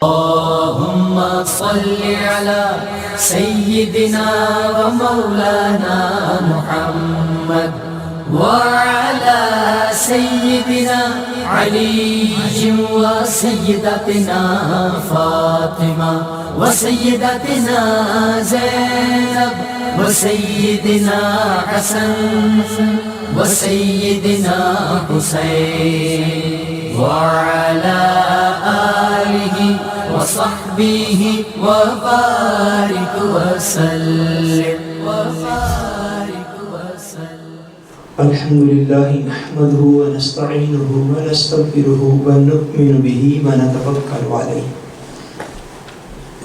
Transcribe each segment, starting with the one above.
اللهم صل على سيدنا ومولانا محمد وعلى سيدنا علي وسيدتنا فاطمة وسيدتنا زينب وسيدنا حسن وسيدنا حسين وعلى آله وصحبه وبارك وسلم الحمد لله نحمده ونستعينه ونستغفره ونؤمن به ونتوكل عليه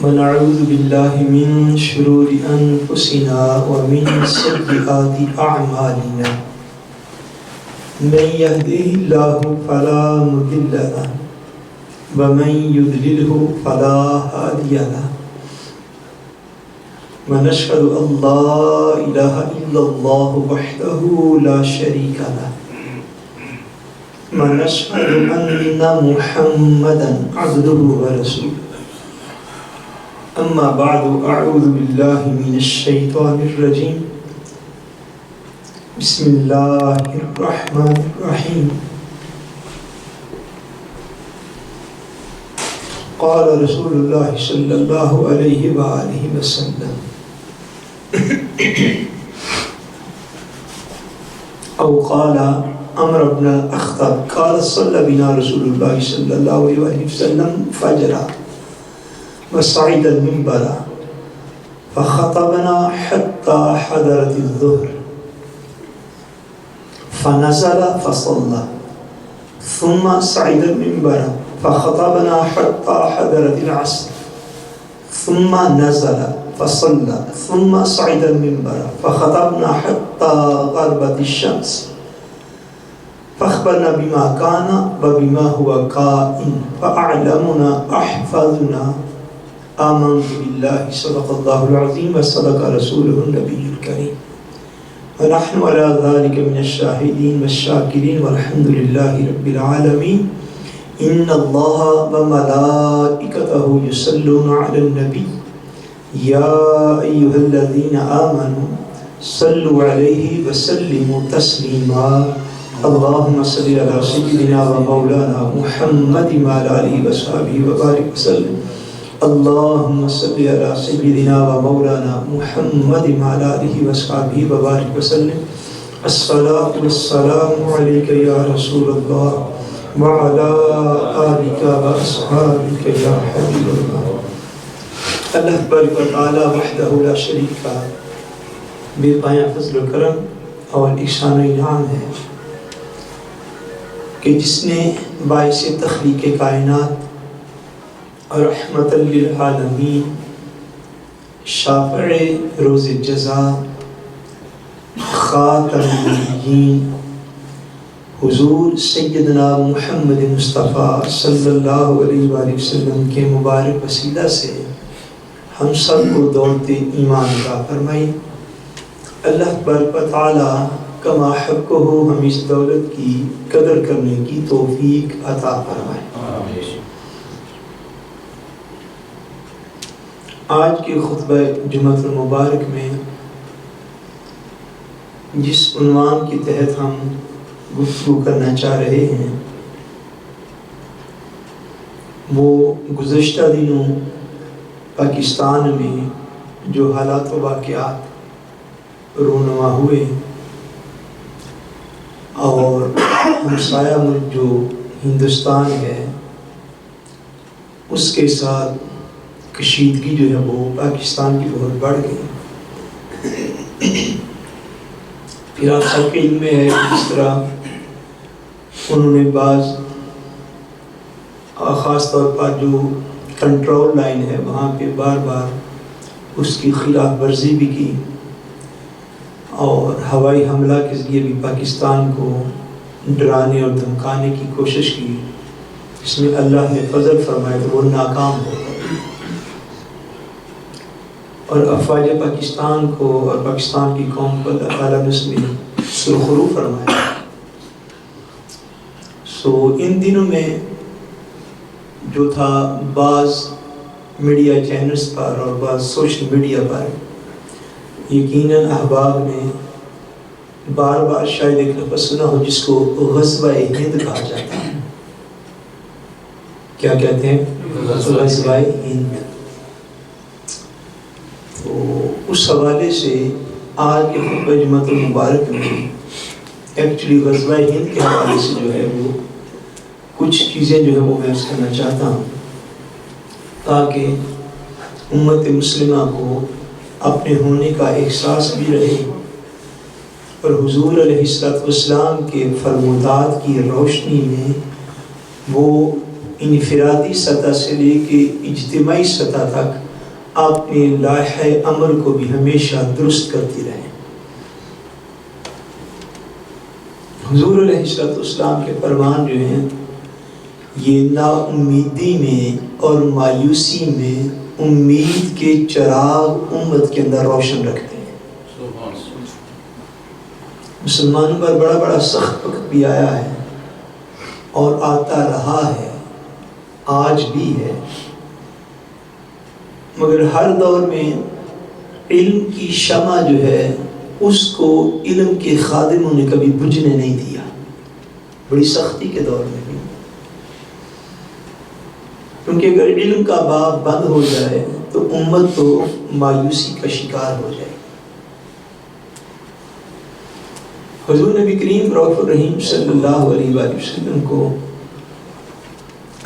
ونعوذ بالله من شرور أنفسنا ومن سيئات أعمالنا من يهده الله فلا مضل له ومن يضلله فلا هادي له ونشهد أن لا إله إلا الله وحده لا شريك له ونشهد أن محمدا عبده ورسوله أما بعد أعوذ بالله من الشيطان الرجيم بسم الله الرحمن الرحيم قال رسول الله صلى الله عليه وآله وسلم أو قال عمرو بن الأخطب قال صلى بنا رسول الله صلى الله عليه وسلم فجرا وصعد المنبر فخطبنا حتى حضرت الظهر فنزل فصلى ثم صعد المنبر فخطبنا حتى حضرت العصر ثم نزل فصلى ثم صعد المنبر فخطبنا حتى غربت الشمس فأخبرنا بما كان وبما هو كائن فأعلمنا أحفظنا آمنت بالله صدق الله العظيم وصدق رسوله النبي الكريم ونحن على ذلك من الشاهدين والشاكرين والحمد لله رب العالمين إن الله وملائكته يصلون على النبي يا أيها الذين آمنوا صلوا عليه وسلموا تسليما اللهم صل على سيدنا ومولانا محمد وعلى آله وصحبه وبارك وسلم اللهم صل على سيدنا ومولانا محمد وعلى آله وصحبه وبارك وسلم الصلاة والسلام عليك يا رسول الله وعلى آلك وأصحابك يا حبيب الله اللہ تبارک و تعالی وحدہ لا شریک بے پایہ فضل و کرم اور احسان و انعام ہے کہ جس نے باعث تخلیق کائنات اور رحمت للعالمین شافع روز جزا خاتم النبیین حضور سیدنا محمد مصطفیٰ صلی اللہ علیہ وآلہ وسلم کے مبارک وسیلہ سے ہم سب کو دولت ایمان عطا فرمائی اللہ تبارک و تعالی کما حق ہو ہم اس دولت کی قدر کرنے کی توفیق عطا فرمائے آج کے خطبہ جمعۃ المبارک میں جس عنوان کے تحت ہم گفتگو کرنا چاہ رہے ہیں وہ گزشتہ دنوں پاکستان میں جو حالات و واقعات رونما ہوئے اور ہمسایہ ملک جو ہندوستان ہے اس کے ساتھ کشیدگی جو ہے وہ پاکستان کی بہت بڑھ گئی پھر آپ سب کے علم میں ہے جس طرح انہوں نے بعض خاص طور پر جو کنٹرول لائن ہے وہاں پہ بار بار اس کی خلاف ورزی بھی کی اور ہوائی حملہ کے ذریعے بھی پاکستان کو ڈرانے اور دھمکانے کی کوشش کی اس میں اللہ نے فضل فرمایا تو وہ ناکام ہو گئے اور افواج پاکستان کو اور پاکستان کی قوم کو اللہ تعالیٰ نے اس میں سرخرو فرمایا۔ ان دنوں میں جو تھا بعض میڈیا چینلز پر اور بعض سوشل میڈیا پر یقیناً احباب نے بار بار شاید ایک لفظ سنا ہو جس کو غزوہ ہند کہا جاتا ہے. کیا کہتے ہیں؟ غزوہ ہند. تو اس حوالے سے آج کے خطبہ جمعۃ المبارک میں ایکچولی غزوہ ہند کے حوالے سے جو ہے وہ کچھ چیزیں جو ہے وہ میں عرض کرنا چاہتا ہوں تاکہ امت مسلمہ کو اپنے ہونے کا احساس بھی رہے اور حضور علیہ السلام کے فرمودات کی روشنی میں وہ انفرادی سطح سے لے کے اجتماعی سطح تک اپنے لائحہ عمل کو بھی ہمیشہ درست کرتی رہے. حضور علیہ السلام کے فرمان جو ہیں یہ نا امیدی میں اور مایوسی میں امید کے چراغ امت کے اندر روشن رکھتے ہیں. مسلمانوں پر بڑا بڑا سخت وقت بھی آیا ہے اور آتا رہا ہے، آج بھی ہے، مگر ہر دور میں علم کی شمع جو ہے اس کو علم کے خادموں نے کبھی بجھنے نہیں دیا، بڑی سختی کے دور میں بھی. کیونکہ اگر علم کا باب بند ہو جائے تو امت تو مایوسی کا شکار ہو جائے. حضور نبی کریم رؤوف الرحیم صلی اللہ علیہ وآلہ وسلم کو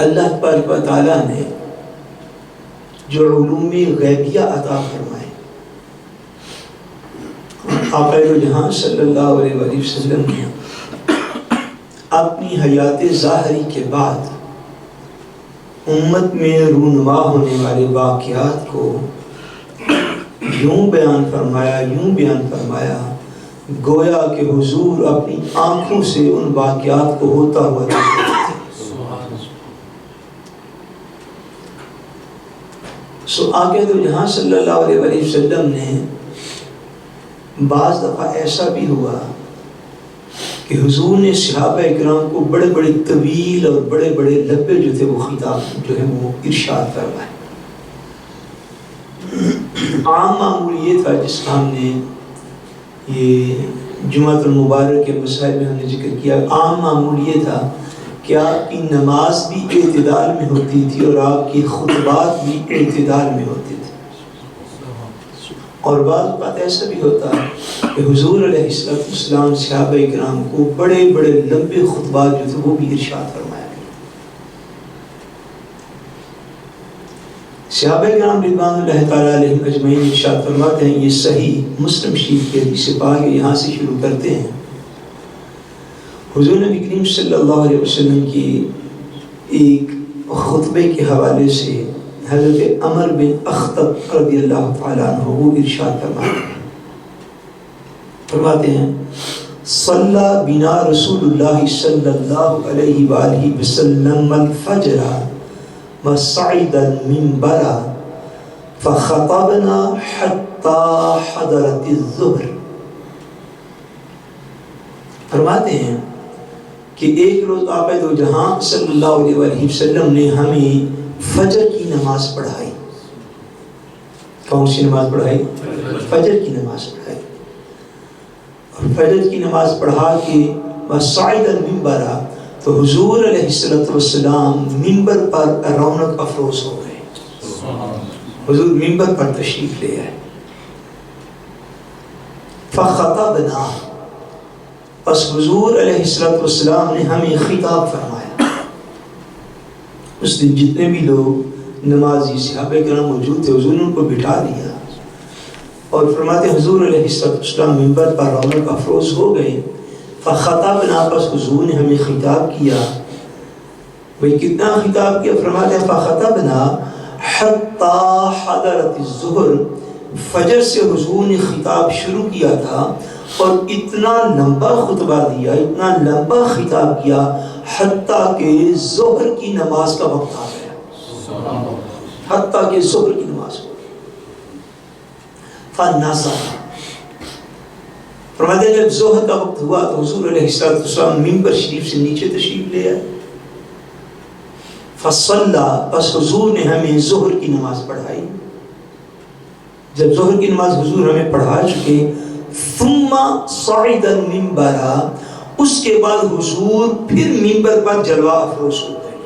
اللہ تبارک و تعالیٰ نے جو علوم غیبیہ عطا فرمائے، آقا جہاں صلی اللہ علیہ وآلہ وسلم نے اپنی حیات ظاہری کے بعد امت میں رونما ہونے والے واقعات کو یوں بیان فرمایا گویا کہ حضور اپنی آنکھوں سے ان واقعات کو ہوتا ہوا دیکھتے تھے. سو آقا تو جہاں صلی اللہ علیہ وآلہ وسلم نے بعض دفعہ ایسا بھی ہوا کہ حضور نے صحابہ اکرام کو بڑے بڑے طویل اور بڑے بڑے لبے جو تھے وہ خطاب جو ہے وہ ارشاد فرمائے. عام معمول یہ تھا جس کا ہم نے یہ جمعۃ المبارک کے مسائل میں ہم نے ذکر کیا، عام معمول یہ تھا کہ آپ کی نماز بھی اعتدال میں ہوتی تھی اور آپ کی خطبات بھی اعتدال میں ہوتے تھے. اور بعض بات ایسا بھی ہوتا کہ حضور علیہ السلام صحابہ اکرام کو بڑے بڑے لمبے خطبات جو تھے وہ بھی ارشاد فرمایا گیا. صحابہ کرام رضوان اللہ تعالیٰ علیہم اجمعین ارشاد فرماتے ہیں، یہ صحیح مسلم شریف کے حدیث پاک یہاں سے شروع کرتے ہیں. حضور نبی کریم صلی اللہ علیہ وسلم کی ایک خطبے کے حوالے سے حضرت عمر بن اخطب رضی اللہ تعالیٰ عنہ وہ ارشاد فرماتے ہیں صلی بنا رسول اللہ صلی اللہ علیہ وآلہ وسلم الفجر وصعد المنبر فخطبنا حتى حضرت الظہر. فرماتے ہیں کہ ایک روز آقا دو جہاں صلی اللہ علیہ وآلہ وسلم نے ہمیں فجر کی نماز پڑھائی. کون سی نماز پڑھائی؟ فجر کی نماز پڑھائی. اور فجر کی نماز پڑھا کے وصعد المنبر تو حضور علیہ السلام منبر پر رونق افروز ہو گئے. حضور منبر پر تشریف لے آئے. فخطبنا پس حضور علیہ السلام نے ہمیں خطاب فرمایا. اس دن جتنے بھی لوگ نمازی صحابہ کرام موجود تھے حضور نے ان کو بٹھا دیا اور فرماتے حضور علیہ السلام منبر پر رونق افروز ہو گئے. فخطبنا پس حضور نے ہمیں خطاب کیا. بھئی کتنا خطاب کیا؟ فرماتے ہیں فخطبنا حتی حضرت الظہر، فجر سے حضور نے خطاب شروع کیا تھا اور اتنا لمبا خطبہ دیا، اتنا لمبا خطاب کیا حتیٰ کہ ظہر کی نماز کا وقت آ گیا. حتیٰ کہ ظہر کی نماز ہو گئی. فنزل فرماتے ہیں جب ظہر کا وقت ہوا تو حضور علیہ السلام منبر شریف سے نیچے تشریف لے آئے. فصلی، بس حضور نے ہمیں ظہر کی نماز پڑھائی. جب ظہر کی نماز حضور ہمیں پڑھا چکے، ثم صعد المنبر، اس کے بعد حضور پھر منبر پر جلوہ افروز ہو گئے.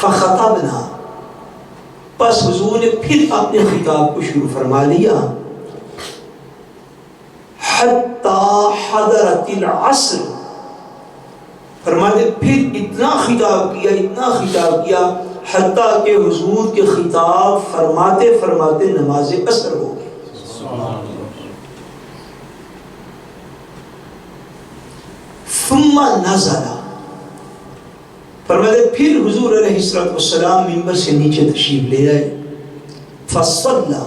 فخطبنا، پس حضور نے پھر اپنے خطاب کو شروع فرما لیا. حتی حضرت العصر، فرماتے پھر اتنا خطاب کیا حتیٰ کہ حضور کے خطاب فرماتے فرماتے نماز عصر ہو گئی. ثم نزل، فرماتے پھر حضور علیہ السلام منبر سے نیچے تشریف لے آئے. فصلی،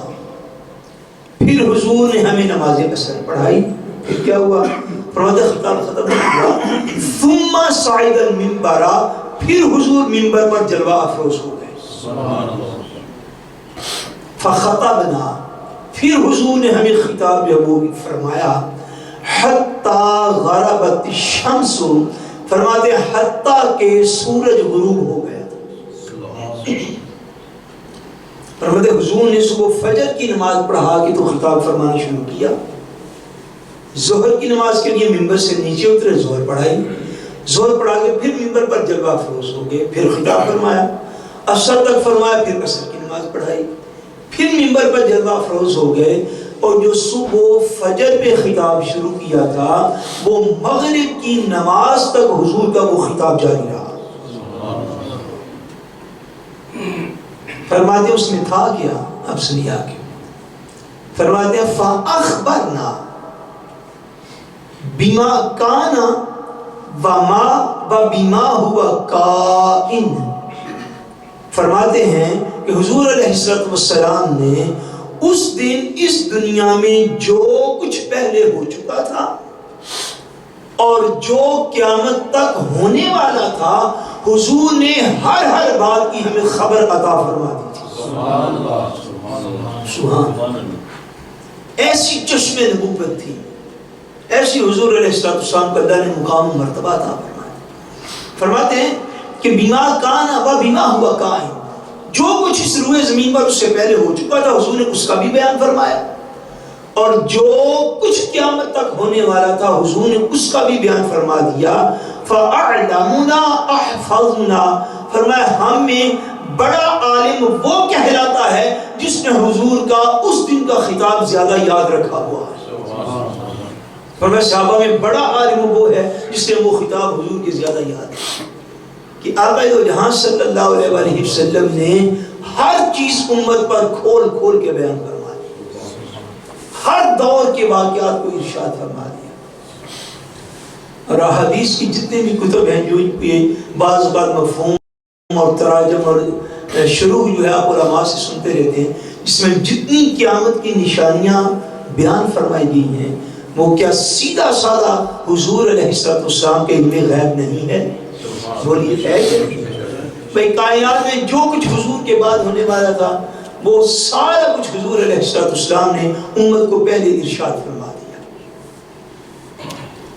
پھر حضور نے ہمیں نماز عصر پڑھائی. پھر کیا ہوا؟ فرماتے خطاب ختم ہوا. ثم صعد المنبر، پھر حضور منبر پر جلوہ افروز ہو گئے. فخطبنا، پھر حضور نے ہمیں خطاب فرمایا. حتی غربت الشمس، فرماتے حتیٰ کہ سورج غروب ہو گیا. فرماتے حضور نے صبح فجر کی نماز پڑھا کے تو خطاب فرمانا شروع کیا. ظہر کی نماز کے لیے ممبر سے نیچے اترے، ظہر پڑھائی. ظہر پڑھا کے پھر ممبر پر جلوہ افروز ہو گئے، پھر خطاب فرمایا. عصر تک فرمایا، پھر عصر کی نماز پڑھائی. پھر ممبر پر جلوہ افروز ہو گئے. اور جو صبح فجر پہ خطاب شروع کیا تھا وہ مغرب کی نماز تک حضور کا وہ خطاب جاری رہا. فرماتے اس میں تھا کیا؟ اب سنیے آگے. فرماتے ہیں فَأَخْبَرْنَا بِمَا كَانَ وَبِمَا هُوَ كَائِنٌ. فرماتے ہیں کہ حضور علیہ السلام نے اس دن اس دنیا میں جو کچھ پہلے ہو چکا تھا اور جو قیامت تک ہونے والا تھا، حضور نے ہر بات کی ہمیں خبر عطا فرما دی تھی. سبحان اللہ، سبحان اللہ، سبحان اللہ. ایسی چشم نبوت تھی، ایسی حضور علیہ السلام کو اللہ نے مقام و مرتبہ عطا فرمایا. فرماتے ہیں کہ بما کان و بما ہوا کائن، جو کچھ اس روئے زمین پر اس سے پہلے ہو چکا تھا حضور نے اس کا بھی بیان فرمایا، اور جو کچھ قیامت تک ہونے والا تھا حضور نے اس کا بھی بیان فرما دیا. فَأَعْلَمُنَا أَحْفَظُنَا، فرمایا ہم میں بڑا عالم وہ کہلاتا ہے جس نے حضور کا اس دن کا خطاب زیادہ یاد رکھا ہوا ہے. فرمایا صحابہ میں بڑا عالم وہ ہے جس نے وہ خطاب حضور کے زیادہ یاد ہے. کہ آقا دو جہاں صلی اللہ علیہ وآلہ وسلم نے ہر چیز امت پر کھول کھول کے بیان فرما دیا، ہر دور کے واقعات کو ارشاد فرما دیا. اور احادیث کی جتنے بھی کتب ہیں جو بعض بات مفہوم اور تراجم اور شروح جو ہے آپ علماء سے سنتے رہتے ہیں، جس میں جتنی قیامت کی نشانیاں بیان فرمائی گئی ہیں وہ کیا سیدھا سادہ حضور علیہ السلام کے علم غیب نہیں ہے؟ بولیے ہے کہ بھئی کائنات میں جو کچھ حضور کے بعد ہونے والا تھا وہ سارا کچھ حضور علیہ السلام نے امت کو پہلے ارشاد فرما دیا،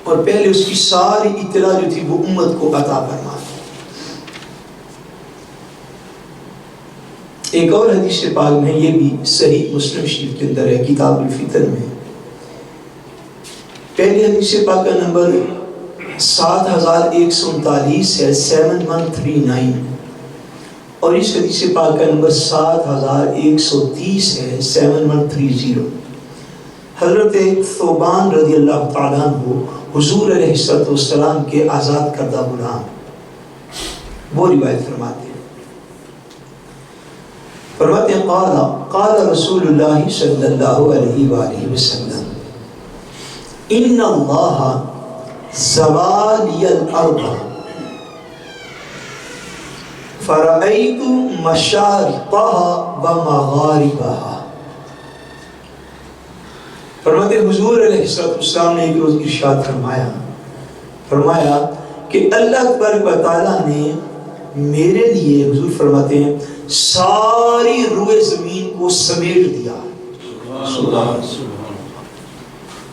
اور پہلے اس کی ساری اطلاع جو تھی وہ امت کو عطا فرما دی. ایک اور حدیث پاک میں، یہ بھی صحیح مسلم شریف کے اندر ہے کتاب الفتن میں، پہلی حدیث پاک کا نمبر 7139 ہے 7139، اور اس حدیث پاک کا نمبر 7130 ہے 7130. حضرت ثوبان رضی اللہ تعالیٰ عنہ حضور علیہ السلام کے آزاد کردہ غلام، وہ روایت فرماتے ہیں. فرماتے ہیں قال رسول اللہ صلی اللہ علیہ وآلہ وسلم ان اللہ زوالی الارض فرأیت مشارقها ومغاربها. فرماتے حضور علیہ السلام نے ایک روز ارشاد فرمایا کہ اللہ تبارک و تعالیٰ نے میرے لیے، حضور فرماتے ہیں، ساری روئے زمین کو سمیٹ دیا.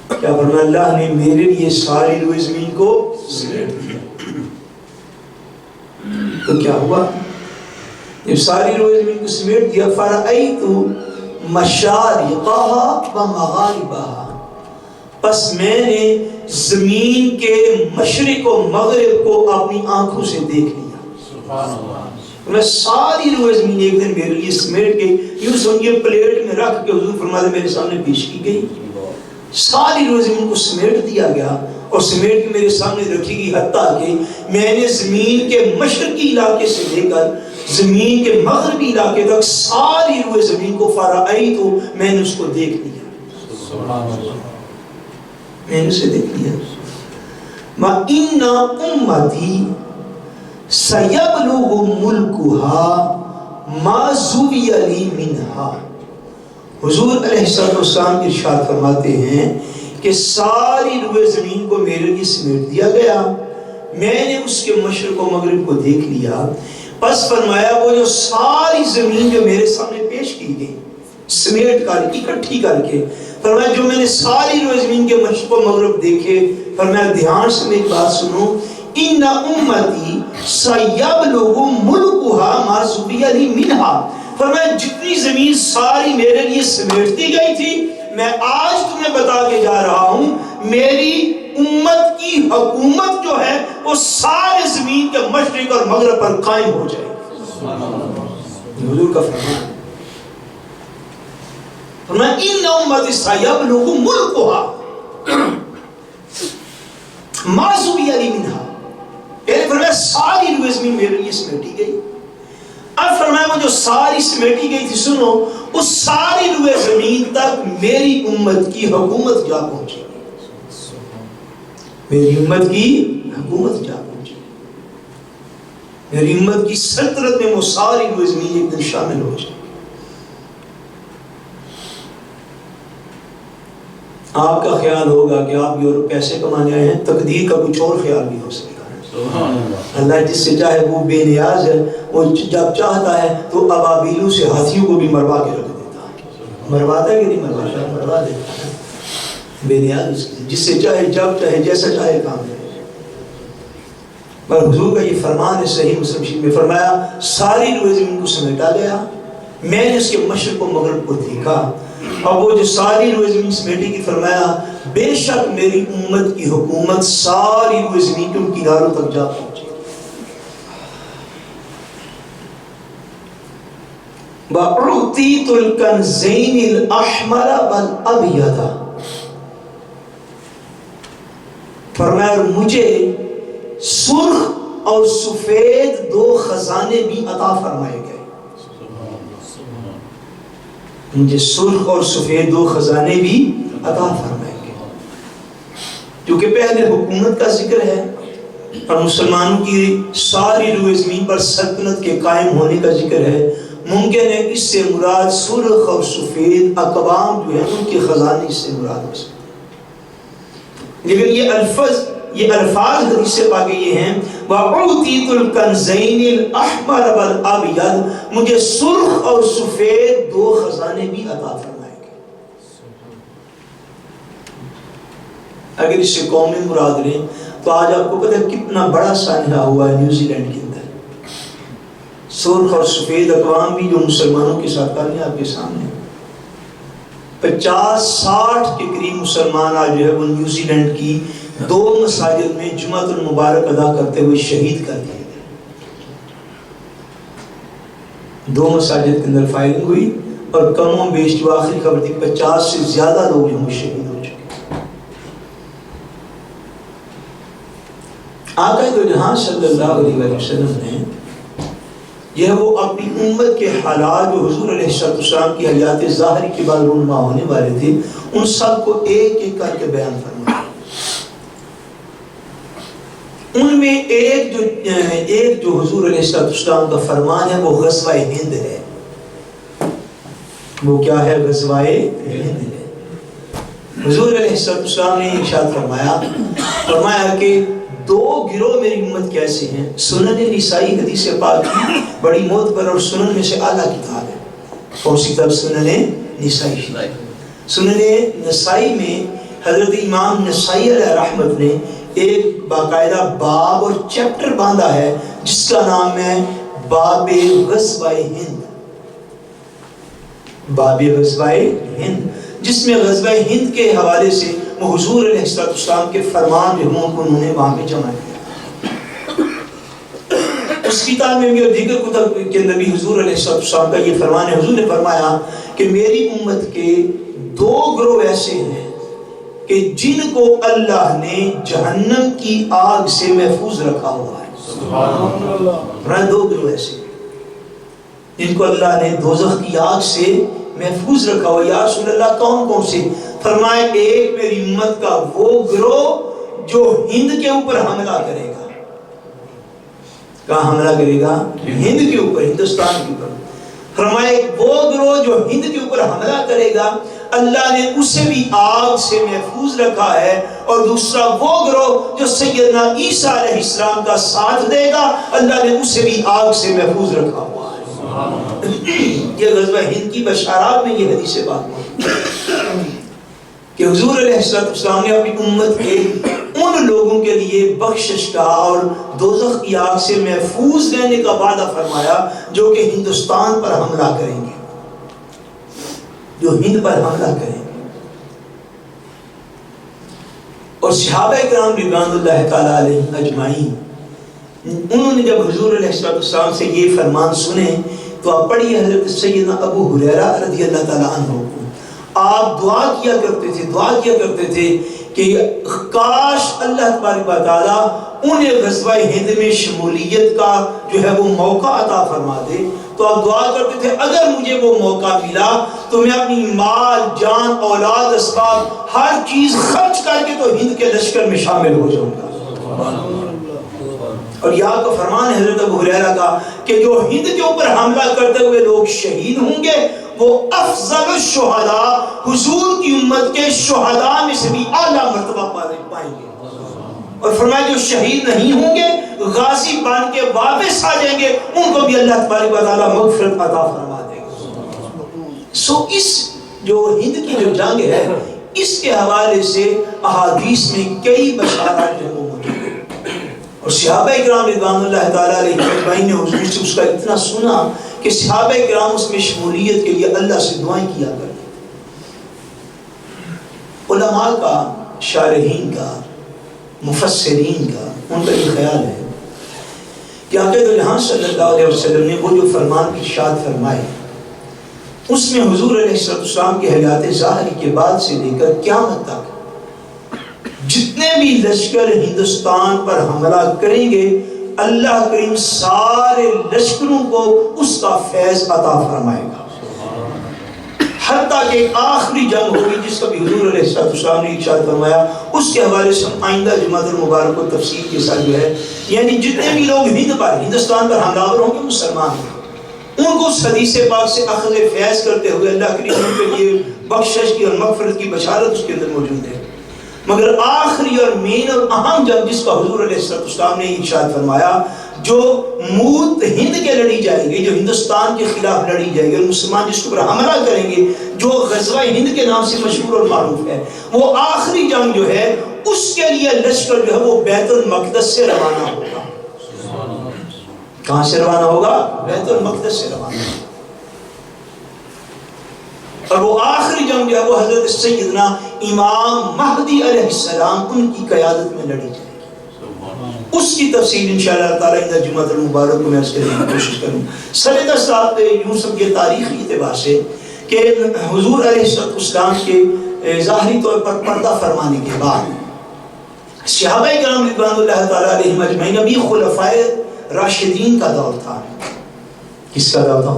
کیا فرمایا؟ اللہ نے میرے لیے ساری روئے زمین کو سمیٹ دیا. تو کیا ہوا؟ جب ساری روئے زمین کو سمیٹ دیا، فرأیت مشارقہا و مغاربہا، پس میں نے زمین کے مشرق و مغرب کو اپنی آنکھوں سے دیکھ لیا۔ سبحان اللہ۔ میں ساری روئے زمین ایک دن میرے لیے سمیٹ گئی، یوں سمجھے پلیٹ میں رکھ کے حضور فرماتے میرے سامنے پیش کی گئی۔ ساری روئے زمین کو سمیٹ دیا گیا اور سمیٹ کے میرے سامنے رکھی گئی، حتیٰ کہ میں نے زمین کے مشرقی علاقے سے لے کر زمین کے مغربی علاقے تک ساری روئے زمین کو فرأیت، میں نے اس کو دیکھ لیا۔ سبحان اللہ، میں نے اسے دیکھ لیا۔ وَإِنَّ أُمَّتِي سَيَبْلُغُ مُلْكُهَا مَا زُوِيَ لِي مِنْهَا۔ حضور علیہ السلام ارشاد فرماتے ہیں کہ ساری روئے زمین کو میرے لیے سمیٹ دیا گیا، میں نے اس کے مشرق و مغرب کو دیکھ لیا، پس فرمایا وہ جو ساری زمین جو میرے سامنے پیش کی گئی سمیٹ کر اکٹھی کر کے، فرمایا جو میں نے ساری روئے زمین کے مشرق و مغرب دیکھے، فرمایا دھیان سے میری بات سنو، ان امتی سیبلغ ملکها ما زوی لی منہا، فرمایا جتنی زمین ساری میرے لیے سمیٹتی گئی تھی، میں آج تمہیں بتا کے جا رہا ہوں میری امت کی حکومت جو ہے وہ سارے زمین کے مشرق اور مغرب پر قائم ہو جائے۔ حضور کا فرمان، فرمایا ان امتی سیبلغ ملکها ما زوی لی منہا، پہلے فرمایا ساری روئے زمین میرے لیے سمیٹی گئی، اب فرمایا وہ جو ساری سمیٹی گئی تھی، سنو اس ساری روئے زمین تک میری امت کی حکومت جا پہنچی، میری امت کی حکومت جا پہنچی، میری امت کی سلطنت میں وہ ساری روئے زمین ایک دن شامل ہو جائے۔ آپ کا خیال ہوگا کہ آپ یورپ پیسے کمانے آئے ہیں، تقدیر کا کچھ اور خیال بھی ہو سکتا ہے۔ اللہ جس سے چاہے وہ بے نیاز ہے، وہ جب چاہتا ہے تو ابابیلوں سے ہاتھیوں کو بھی مروا کے رکھ دیتا ہے، مرواتا ہے کہ نہیں مرواتا؟ مروا دیتا ہے، بے نیاز اس کے، جس سے چاہے جب چاہے جیسا چاہے کام کرے۔ پر حضور کا یہ فرمان ہے صحیح مسلم شریف میں، فرمایا ساری روئے زمین کو سمیٹا گیا، میں نے اس کے مشرق و مغرب کو دیکھا، اور وہ جو ساری روئے زمین سمیٹی کی، فرمایا بے شک میری امت کی حکومت ساری روئے زمین کے ان کناروں تک جا پہنچی۔ وَأُعْطِيتُ الْكَنْزَيْنِ الْأَحْمَرَ وَالْأَبْيَضَ، فرمایا مجھے سرخ اور سفید دو خزانے بھی عطا فرمائے گئے، مجھے سرخ اور سفید دو خزانے بھی عطا فرمائے گئے، کیونکہ پہلے حکومت کا ذکر ہے اور مسلمانوں کی ساری روئے زمین پر سلطنت کے قائم ہونے کا ذکر ہے، ممکن ہے اس سے مراد سرخ اور سفید اقوام جو ہے ان کے خزانے سے مراد ہو سکتے، لیکن یہ الفاظ حدیث سے پاکے یہ ہیں وَأُعْطِيتُ الْكَنْزَيْنِ الْأَحْمَرَ وَالْأَبْيَضَ، مجھے سرخ اور سفید دو خزانے بھی عطا فرمائے گئے۔ اگر اس سے قومی مراد لیں تو آج آپ کو پتہ ہے کتنا بڑا سانحہ ہوا ہے نیوزی لینڈ کے اندر، سرخ اور سفید اقوام بھی جو مسلمانوں کے ساتھ کرنے آپ کے سامنے 50-60 کے قریب مسلمان آج جو ہے وہ نیوزی لینڈ کی 2 مساجد میں جمعۃ المبارک ادا کرتے ہوئے شہید کر دیے گئے، 2 مساجد کے اندر فائرنگ ہوئی اور کم و بیش جو آخری خبر تھی 50 سے زیادہ لوگ جو شہید ہو چکے۔ آقا دو جہاں صلی اللہ علیہ وسلم نے یہ وہ اپنی امت کے حالات جو حضور علیہ السلام کی حیات ظاہری کے بعد رونما ہونے والے تھے ان سب کو ایک ایک کر کے بیان فرمایا۔ ان میں ایک جو حضور علیہ السلام کا فرمان ہے وہ غزوہ ہند ہے۔ وہ کیا ہے؟ غزوہ ہند ہے۔ حضور علیہ السلام نے ارشاد فرمایا کہ 2 گروہ میری امت کیسے ہیں۔ سنن نسائی حدیث پاک کی بڑی معتبر اور سنن میں سے اعلیٰ کتاب ہے۔ کون سی کتاب؟ سنن نسائی۔ سنن نسائی میں حضرت امام نسائی علیہ رحمت نے ایک باقاعدہ باب اور چیپٹر باندھا ہے جس کا نام ہے باب غزوہ ہند، باب غزوہ ہند، جس میں غزوہ ہند کے حوالے سے وہ حضور علیہ السلام کے فرمان جو کو انہوں نے وہاں پہ جمع کیا۔ اس کتاب میں بھی اور دیگر کتب کے نبی حضور علیہ السلام کا یہ فرمان ہے، حضور نے فرمایا کہ میری امت کے 2 گروہ ایسے ہیں کہ جن کو اللہ نے جہنم کی آگ سے محفوظ رکھا ہوا ہے۔ سبحان اللہ۔ 2 گروہ ایسے جن کو اللہ نے دوزخ کی آگ سے محفوظ رکھا ہوا۔ یا رسول اللہ کون کون سے؟ فرمائے ایک میری امت کا وہ گروہ جو ہند کے اوپر حملہ کرے گا۔ کہاں حملہ کرے گا؟ ہند کے اوپر، ہندوستان کے اوپر۔ فرمائے وہ گروہ جو ہند کے اوپر حملہ کرے گا اللہ نے اسے بھی آگ سے محفوظ رکھا ہے، اور دوسرا وہ گروہ جو سیدنا عیسیٰ علیہ السلام کا ساتھ دے گا اللہ نے اسے بھی آگ سے محفوظ رکھا ہوا ہے۔ یہ غزوہ ہند کی بشارات میں یہ حدیث بات کہ حضور علیہ السلام نے اپنی امت کے ان لوگوں کے لیے بخشش کا اور دوزخ کی آگ سے محفوظ رہنے کا وعدہ فرمایا جو کہ ہندوستان پر حملہ کریں گے، جو ہند پر حملہ کریں گے۔ اور صحابہ کرام رضوان اللہ تعالیٰ علیہم اجمعین، انہوں نے جب حضور علیہ السلام سے یہ فرمان سنے تو آپ پڑھیے حضرت سیدنا ابو ہریرہ رضی اللہ تعالیٰ عنہ کو، آپ دعا کیا کرتے تھے کہ کاش اللہ تبارک و تعالیٰ انہیں غزوہ ہند میں شمولیت کا جو ہے وہ موقع عطا فرما دے۔ تو آپ دعا کرتے تھے اگر مجھے وہ موقع ملا تو میں اپنی مال، جان، اولاد، اسباب ہر چیز خرچ کر کے تو ہند کے لشکر میں شامل ہو جاؤں گا۔ اور یہاں کا فرمان ہے حضرت ابو ہریرہ کا کہ جو ہند کے اوپر حملہ کرتے ہوئے لوگ شہید ہوں گے وہ افضل الشہداء، حضور کی امت کے شہداء میں سے بھی اعلیٰ مرتبہ پائیں گے۔ اور فرمایا جو شہید نہیں ہوں گے غازی بن کے واپس آ جائیں گے ان کو بھی اللہ تبارک و تعالیٰ مغفرت عطا فرما دے گا۔ سو اس جو ہند کی جو جنگ ہے اس کے حوالے سے احادیث میں کئی بشارات جو موجود ہیں، اور صحابہ کرام رضوان اللہ تعالیٰ علیہ اجمعین نے حضور سے اس کا اتنا سنا کہ صحابہ کرام اس میں شمولیت کے لیے اللہ سے دعائیں کیا کرتے۔ علماء کا، شارحین کا، مفسرین کا، ان کا یہ خیال ہے کہ آقا دو جہاں صلی اللہ علیہ وسلم نے وہ جو فرمان کی ارشاد فرمائے اس میں حضور علیہ السلام کے حیات ظاہری کے بعد سے لے کر قیامت تک جتنے بھی لشکر ہندوستان پر حملہ کریں گے اللہ کریم سارے لشکروں کو اس کا فیض عطا فرمائے گا، حتیٰ کہ آخری جنگ ہوگی جس کا بھی حضور علیہ السلام نے ارشاد فرمایا۔ اس کے حوالے سے ہم آئندہ جمعہ المبارک کو تفصیل کے ساتھ جو ہے یعنی جتنے بھی لوگ ہندوستان پر حملہ آور ہوں گے مسلمان ہیں ان کو اس حدیث پاک سے اخذ فیض کرتے ہوئے اللہ کریم ان کے لیے بخشش کی اور مغفرت کی بشارت اس کے اندر موجود ہے۔ مگر آخری اور مین اور اہم جنگ جس کا حضور علیہ السلام نے ارشاد فرمایا جو موت ہند کے لڑی جائے گی، جو ہندوستان کے خلاف لڑی جائے گی اور مسلمان جس کے اوپر حملہ کریں گے جو غزوہ ہند کے نام سے مشہور اور معروف ہے، وہ آخری جنگ جو ہے اس کے لیے لشکر جو ہے وہ بیت المقدس سے روانہ ہوگا۔ کہاں سے روانہ ہوگا؟ بیت المقدس سے روانہ ہوگا۔ اور وہ آخری جنگ جو ہے وہ حضرت سیدنا امام مہدی علیہ السلام ان کی قیادت میں لڑی جائے گی۔ اس کی تفصیل انشاءاللہ تعالیٰ اندر جمعہ المبارک کو میں اس کے لیے کوشش کروں۔ سر دست آپ یوں سب یہ تاریخی اعتبار سے کہ حضور علیہ السلام کے ظاہری طور پر پردہ فرمانے کے بعد صحابہ کرام رضوان اللہ تعالیٰ علیہم اجمعین ابھی خلفائے راشدین کا دور تھا۔ کس کا دور تھا؟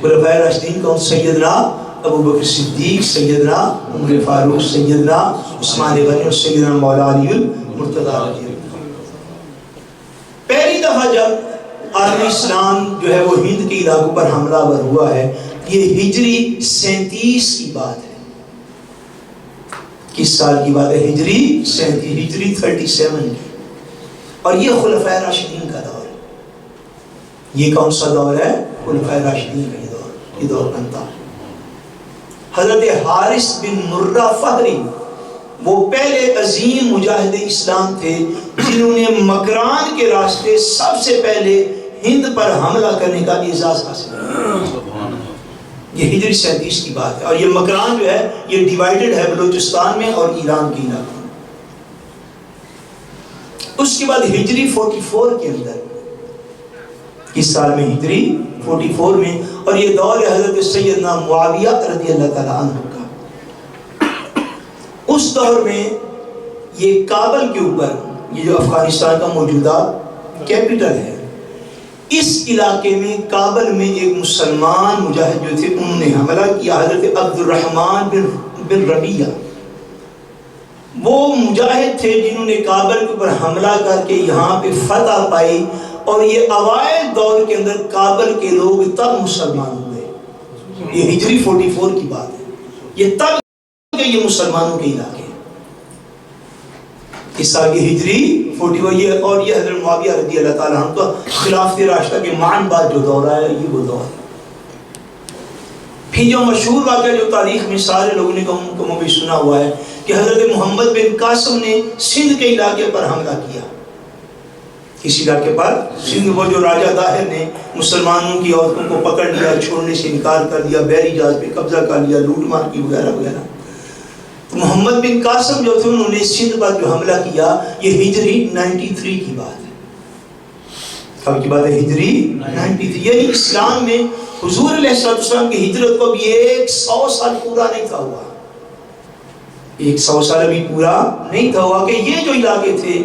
خلفائے راشدین کون؟ سیدنا ابو بکر صدیق، سیدنا عمر فاروق، سیدنا عثمان غنی اور سیدنا مولا علی المرتضی۔ پہلی دفعہ جب عالم اسلام جو ہے وہ ہند کے علاقوں پر حملہ آور ہوا ہے یہ ہجری 37 کی بات ہے۔ کس سال کی بات ہے؟ ہجری 37، ہجری 37 کی، اور یہ خلفائے راشدین کا دور ہے۔ یہ کون سا دور ہے؟ خلفائے راشدین کا یہ دور بنتا ہے۔ حضرت حارث بن مرہ فہری وہ پہلے عظیم مجاہد اسلام تھے جنہوں نے مکران کے راستے سب سے پہلے ہند پر حملہ کرنے کا اعزاز حاصل کیا۔ یہ ہجری 37 کی بات ہے، اور یہ مکران جو ہے یہ ڈیوائیڈڈ ہے بلوچستان میں اور ایران کے علاقوں میں۔ اس کے بعد ہجری 44 کے اندر، کس سال میں؟ ہجری 44 میں، اور یہ دور حضرت سیدنا معاویہ رضی اللہ تعالیٰ عنہ کا۔ اس دور میں یہ کابل کے اوپر، یہ جو افغانستان کا موجودہ کیپٹل ہے، اس علاقے میں کابل میں ایک مسلمان مجاہد جو تھے انہوں نے حملہ کیا، حضرت عبد الرحمن بن ربیعہ۔ وہ مجاہد تھے جنہوں نے کابل کے اوپر حملہ کر کے یہاں پہ فتح پائی، اور یہ اوائل دور کے اندر کابل کے لوگ تب مسلمان ہوئے۔ یہ ہجری 44 کی بات ہے، یہ تب کہ یہ مسلمانوں کے علاقے اس سال یہ ہجری 40 اور یہ حضرت معاویہ رضی اللہ تعالیٰ عنہ کا خلافت راشدہ کے معن بعد جو دور آیا یہ وہ دور ہے۔ پھر جو مشہور واقعہ جو تاریخ میں سارے لوگوں نے کم و بیش سنا ہوا ہے کہ حضرت محمد بن قاسم نے سندھ کے علاقے پر حملہ کیا۔ اس علاقے پر سندھ، وہ جو راجہ داہر نے مسلمانوں کی عورتوں کو پکڑ لیا، چھوڑنے سے انکار کر دیا، بحری جہاز پہ قبضہ کر لیا، لوٹ مار کی وغیرہ وغیرہ۔ محمد بن قاسم جو تھے انہوں نے سندھ پر جو حملہ کیا، یہ ہجری 93 کی بات ہے۔ کب کی بات ہے؟ ہجری 93۔ یعنی اسلام میں حضور علیہ السلام کی ہجرت کو بھی 100 سال پورا نہیں تھا ہوا، 100 سال ابھی پورا نہیں تھا ہوا کہ یہ جو علاقے تھے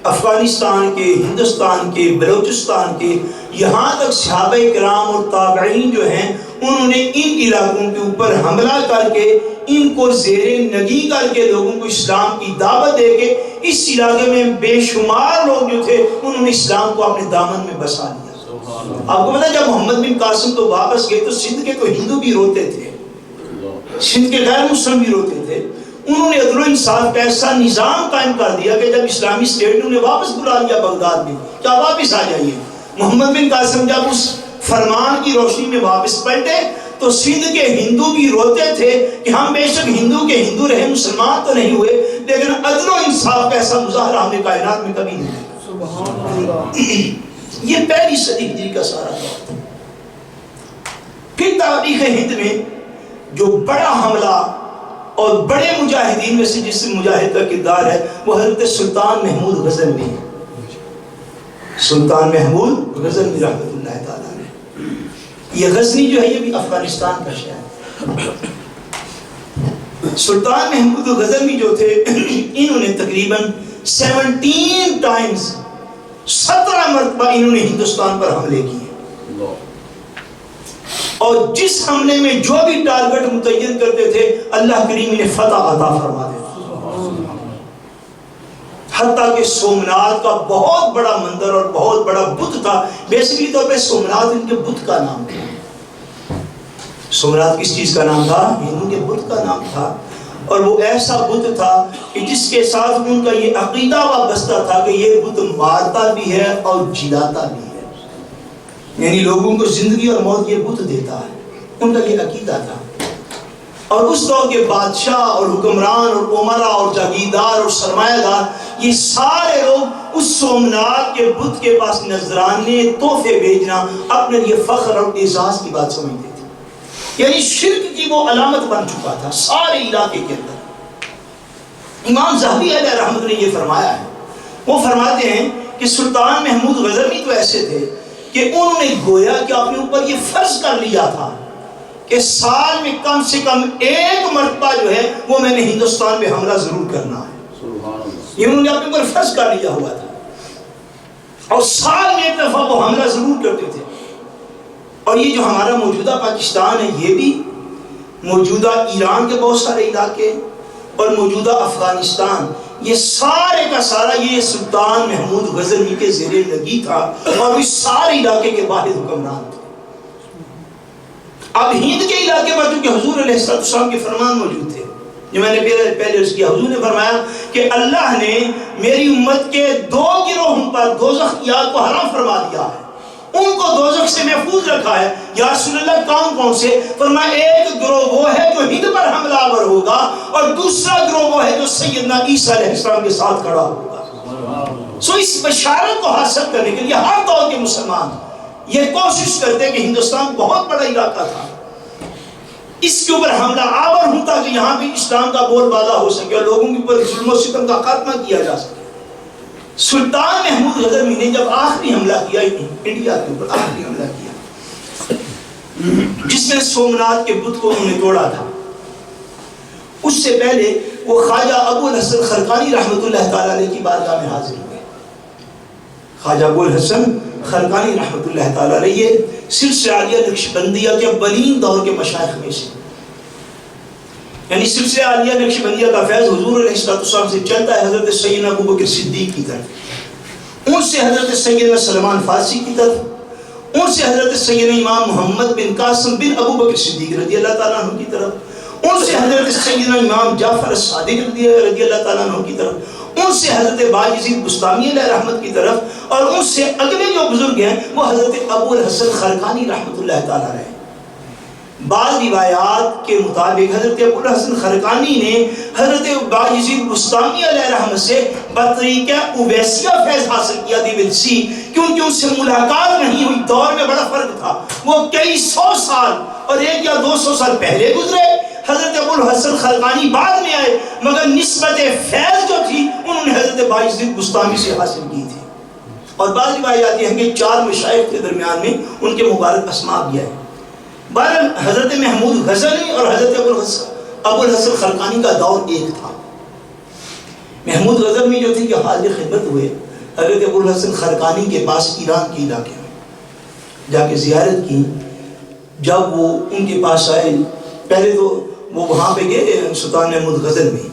افغانستان کے، ہندوستان کے، بلوچستان کے، یہاں تک صحابہ کرام اور تابعین جو ہیں انہوں نے ان علاقوں کے اوپر حملہ کر کے ان کو زیر نگی کر کے لوگوں کو اسلام کی دعوت دے کے اس علاقے میں بے شمار لوگ جو تھے انہوں نے اسلام کو اپنے دامن میں بسا لیا۔ آپ کو پتا جب محمد بن قاسم تو واپس گئے تو سندھ کے تو ہندو بھی روتے تھے، سندھ کے غیر مسلم بھی روتے تھے۔ انہوں نے عدل و انصاف کا ایسا نظام قائم کر دیا کہ جب اسلامی اسٹیٹ نے انہیں واپس بلا لیا بغداد میں، کیا واپس آ جائیے۔ محمد بن قاسم جب اس فرمان کی روشنی میں واپس پلٹے تو سندھ کے ہندو بھی روتے تھے کہ ہم بے شک ہندو کے ہندو رہے، مسلمان تو نہیں ہوئے، لیکن عدل و انصاف کا ایسا مظاہرہ ہم نے کائنات میں کبھی نہیں دیکھا۔ سبحان اللہ۔ یہ پہلی صدی ہجری کا سارا دور تھا۔ پھر تاریخ ہند میں جو بڑا حملہ اور بڑے مجاہدین میں سے جس مجاہد کا کردار ہے وہ حضرت سلطان محمود غزنوی ہے۔ سلطان محمود غزنوی رحمۃ اللہ تعالیٰ نے، یہ غزنی جو ہے یہ بھی افغانستان کا شہر ہے۔ سلطان محمود غزنوی جو تھے انہوں نے تقریباً 17 ٹائمز 17 مرتبہ انہوں نے ہندوستان پر حملے کیے، اور جس حملے میں جو بھی ٹارگٹ متعین کرتے تھے اللہ کریم انہیں فتح عطا فرما دیتے۔ حتیٰ کہ سومناتھ کا بہت بڑا مندر اور بہت بڑا بت تھا، بیسیکلی طور پہ سومناتھ ان کے بت کا نام تھا۔ سومناتھ کس چیز کا نام تھا؟ ہندو کے بت کا نام تھا، اور وہ ایسا بت تھا کہ جس کے ساتھ ان کا یہ عقیدہ وابستہ تھا کہ یہ بت مارتا بھی ہے اور جلاتا بھی ہے، یعنی لوگوں کو زندگی اور موت یہ بت دیتا ہے، ان کا یہ عقیدہ تھا۔ اور اس دور کے بادشاہ اور حکمران اور عمرا اور جاگیردار اور سرمایہ دار یہ سارے لوگ اس سومناتھ کے بت کے پاس نذرانے تحفے بھیجنا اپنے لیے فخر اور اعزاز کی بات سمجھتے تھے، یعنی شرک کی وہ علامت بن چکا تھا سارے علاقے کے اندر۔ امام ذہبی علیہ رحمت نے یہ فرمایا ہے، وہ فرماتے ہیں کہ سلطان محمود غزنوی تو ایسے تھے کہ انہوں نے گویا کہ اپنے اوپر یہ فرض کر لیا تھا کہ سال میں کم سے کم 1 مرتبہ جو ہے وہ میں نے ہندوستان پہ حملہ ضرور کرنا ہے۔ یہ انہوں نے اپنے اوپر فرض کر لیا ہوا تھا، اور سال میں 1 دفعہ وہ حملہ ضرور کرتے تھے۔ اور یہ جو ہمارا موجودہ پاکستان ہے یہ بھی، موجودہ ایران کے بہت سارے علاقے اور موجودہ افغانستان، یہ سارے کا سارا یہ سلطان محمود غزنوی کے زیر نگی تھا، اور اس سارے علاقے کے واحد حکمران تھے۔ اب ہند کے علاقے پر چونکہ حضور علیہ السلام کے فرمان موجود تھے، جو میں نے پہلے عرض کیا، حضور نے فرمایا کہ اللہ نے میری امت کے 2 گروہوں پر دوزخ کی آگ کو حرام فرما دیا ہے۔ ان کو دوزخ سے محفوظ رکھا ہے۔ یا رسول اللہ کون کون سے؟ فرمایا ایک گروہ وہ ہے جو ہند پر حملہ آور ہوگا، اور دوسرا گروہ وہ ہے جو سیدنا عیسیٰ علیہ السلام کے ساتھ کھڑا ہوگا۔ سو اس بشارت کو حاصل کرنے کے لیے ہر دور کے مسلمان یہ کوشش کرتے کہ ہندوستان بہت بڑا علاقہ تھا، اس کے اوپر حملہ آور ہوں تاکہ یہاں بھی اسلام کا بول بالا ہو سکے اور لوگوں کے اوپر ظلم و ستم کا خاتمہ کیا جا سکے۔ سلطان محمود غزنوی نے جب آخری حملہ کیا انڈیا کے اوپر، آخری حملہ کیا جس میں سومناتھ کے بت کو انہوں نے توڑا تھا، اس سے پہلے وہ خواجہ ابو الحسن خرقانی رحمۃ اللہ تعالیٰ علیہ کی بارگاہ میں حاضر ہوئے۔ خواجہ ابو الحسن خرقانی رحمۃ اللہ تعالیٰ علیہ یہ سلسلہ عالیہ نقشبندیہ کے اولین دور کے مشائخ میں سے، یعنی سلسلہ عالیہ نقشبندیہ کا فیض حضور علیہ السلام سے چلتا ہے حضرت سیدنا ابو بکر صدیق کی طرف، ان سے حضرت سیدنا سلمان فارسی کی طرف، ان سے حضرت سیدنا امام محمد بن قاسم بن ابو بکر صدیق رضی اللہ تعالیٰ عنہ کی طرف، ان سے حضرت سیدنا امام جعفر الصادق رضی اللہ تعالیٰ عنہ کی طرف، ان سے حضرت باجزید بستامی علیہ رحمت کی طرف، اور ان سے اگلے جو بزرگ ہیں وہ حضرت ابو الحسن خرقانی رحمت اللہ تعالیٰ علیہ۔ بعض روایات کے مطابق حضرت ابو الحسن خرقانی نے حضرت باجزید بستامی علیہ رحمت سے بطریقہ اویسیہ فیض حاصل کیا دیویلسی، کیونکہ ان سے ملاقات نہیں ہوئی، دور میں بڑا فرق تھا، وہ کئی سو سال اور 100 یا 200 سال پہلے گزرے، حضرت ابو الحسن خرقانی بعد میں آئے، مگر نسبت فیض جو تھی انہوں نے حضرت باجزید بستامی سے حاصل کی تھی۔ اور بعض روایات یہ ہیں کہ 4 مشائخ کے درمیان میں ان کے مبارک اسماء بھی آئے۔ بہرحال حضرت محمود غزنوی اور حضرت ابو الحسن خرقانی کا دور ایک تھا۔ محمود غزنوی جو تھی کہ حاضر خدمت ہوئے حضرت ابو الحسن خرقانی کے پاس ایران کے علاقے میں جا کے زیارت کی۔ جب وہ ان کے پاس آئے، پہلے تو وہ وہاں پہ گئے سلطان محمود غزنوی،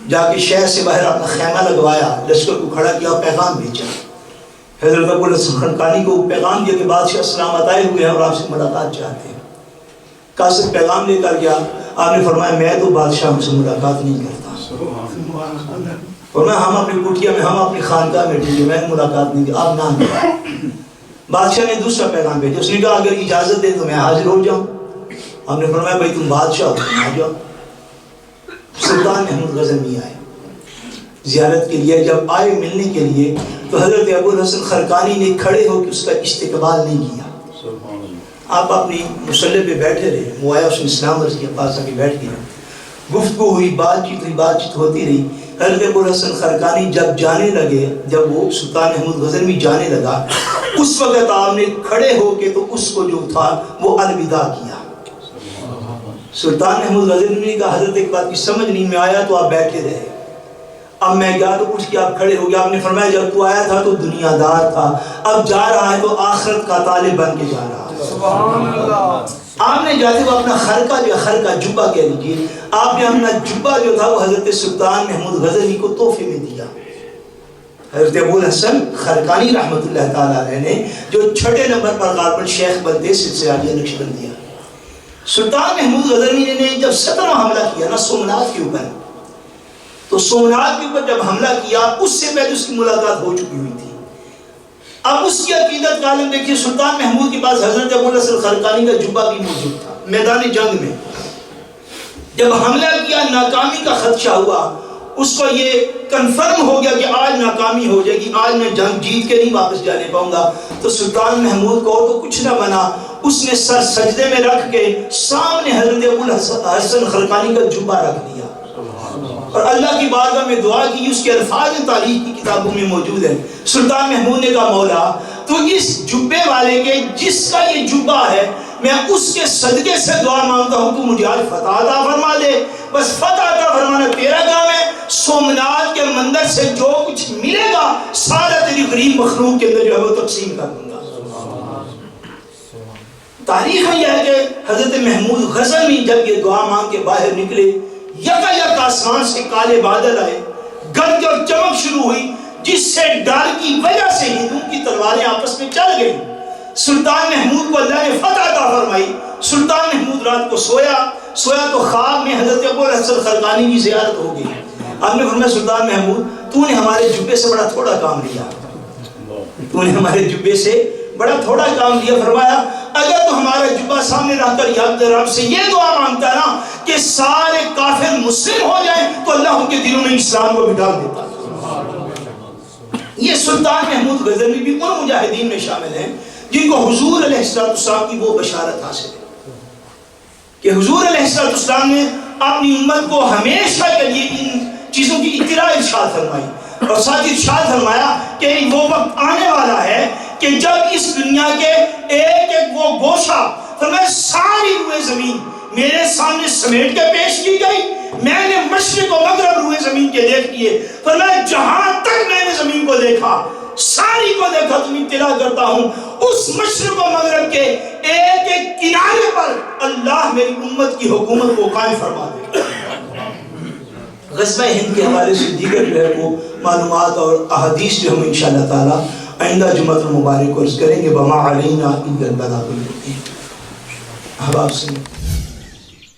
جا کے شہر سے باہر اپنا خیمہ لگوایا، لشکر کو کھڑا کیا، پیغام بھیجا۔ حضرت ابو الحسن خرقانی کو پیغام دیا کہ بادشاہ سلامت آئے ہوئے ہیں اور آپ سے ملاقات چاہتے ہیں۔ قاصد پیغام لے کر گیا، آپ نے فرمایا میں تو بادشاہ سے ملاقات نہیں کرتا، فرمایا ہم اپنی کٹھیا میں، ہم اپنی خانقاہ میں ٹھیک ہے، میں ملاقات نہیں کی، آپ نہ کریں۔ بادشاہ نے دوسرا پیغام بھیجا، اس نے کہا اگر اجازت دے تو میں حاضر ہو جاؤں۔ ہم نے فرمایا بھائی تم بادشاہ ہو، تم آ جاؤ۔ سلطان محمود غزنوی آئے زیارت کے لیے، جب آئے ملنے کے لیے تو حضرت ابو الحسن خرقانی نے کھڑے ہو کے اس کا استقبال نہیں کیا۔ آپ اپنی مسلح پہ بیٹھے رہے، وہ آیا، اس نے اسلام عرض کیا، پاس آ کے بیٹھ گیا، گفتگو ہوئی، بات چیت ہوتی رہی۔ حضرت ابو الحسن خرقانی جب جانے لگے، جب وہ سلطان محمود غزنوی جانے لگا، اس وقت آپ نے کھڑے ہو کے تو اس کو جو تھا وہ الوداع کیا۔ سلطان محمود غزنوی نے کہا حضرت ایک بات کی سمجھ نہیں میں آیا تو آپ بیٹھے رہے، اب میں گیا تو اٹھ کے آپ کھڑے ہو گیا۔ آپ نے فرمایا جب تو آیا تھا تو دنیا دار تھا، اب جا رہا ہے تو آخرت کا طالب بن کے جا رہا ہے۔ سبحان اللہ۔ آپ نے جاتے وہ اپنا خرقہ جبہ کہہ لیجیے، آپ نے اپنا جبہ جو تھا وہ حضرت سلطان محمود غزنوی کو تحفے میں دیا۔ حضرت ابو الحسن خرقانی رحمۃ اللہ تعالیٰ علیہ نے جو 6 نمبر پر غالباً شیخ بنتے سلسلہ عالیہ نقشبندیہ، سلطان محمود غزنوی نے جب 17واں حملہ کیا نا سومناتھ کے اوپر، تو سومناتھ کے اوپر جب حملہ کیا اس سے پہلے اس کی ملاقات ہو چکی ہوئی تھی۔ اب اس کی عقیدت کا عالم دیکھیے، سلطان محمود کے پاس حضرت ابو الحسن خرقانی کا جبہ بھی موجود تھا۔ میدان جنگ میں جب حملہ کیا ناکامی کا خدشہ ہوا، اس کو یہ کنفرم ہو گیا کہ آج ناکامی ہو جائے گی، آج میں جنگ جیت کے نہیں واپس جانے پاؤں گا، تو سلطان محمود کو تو کچھ نہ بنا، اس نے سر سجدے میں رکھ کے سامنے حضرت ابو الحسن خرقانی کا جبہ رکھ دیا اور اللہ کی بارگاہ میں دعا کی۔ اس کے الفاظ تاریخ کی کتابوں میں موجود ہیں۔ سلطان محمود نے کہا مولا تو اس جبے والے کے جس کا یہ جبہ ہے میں اس کے صدقے سے دعا مانگتا ہوں، تو مجھے آج فتح عطا فرما دے، بس فتح عطا فرمانا تیرا کام ہے، سومناتھ کے مندر سے جو کچھ ملے گا سارا تیری غریب مخلوق کے اندر جو ہے وہ تقسیم کر دوں گا۔ تاریخ میں یہ ہے کہ حضرت محمود غزنوی جب یہ دعا مانگ کے باہر نکلے، یک آسمان سے کالے بادل آئے، گرج اور چمک شروع ہوئی، جس سے ڈر کی وجہ سے ہندوؤں کی تلواریں آپس میں چل گئی۔ سلطان محمود کو اللہ نے فتح عطا فرمائی۔ سلطان محمود رات کو سویا تو خواب میں حضرت ابو الحسن خرقانی کی زیارت ہو گئی۔ آپ نے فرمایا سلطان محمود تو نے ہمارے جبے سے بڑا تھوڑا کام لیا، تو نے ہمارے جبے سے بڑا تھوڑا کام دیا، فرمایا اگر تو ہمارا جبہ سامنے رکھ کر یا رب سے یہ دعا مانگتا ہے نا کہ سارے کافر مسلم ہو جائیں تو اللہ ان کے دلوں میں اسلام کو بھی ڈال دیتا۔ یہ سلطان محمود غزنوی بھی ان مجاہدین میں شامل ہیں جن کو حضور علیہ السلام کی وہ بشارت حاصل ہے کہ حضور علیہ السلام نے اپنی امت کو ہمیشہ کے لیے ان چیزوں کی اطلاع ارشاد فرمائی، اور ساتھ ارشاد فرمایا کہ وہ وقت آنے والا ہے کہ جب اس دنیا کے ایک ایک وہ گوشہ، فرمایا ساری روئے زمین میرے سامنے سمیٹ کے پیش کی گئی، میں نے مشرق و مغرب روئے زمین کے دیکھ لیے، فرمایا جہاں تک میں نے زمین کو دیکھا ساری کو دیکھا، تم اطلاع کرتا ہوں اس مشرق و مغرب کے ایک ایک کنارے پر اللہ میری امت کی حکومت کو قائم فرما دے۔ غزوہ ہند کے حوالے سے دیگر جو ہے وہ معلومات اور احادیث جو ہم انشاءاللہ تعالی آئندہ جمعہ المبارک عرض کریں گے۔ وما علینا الا البلاغ المبین۔ احباب سے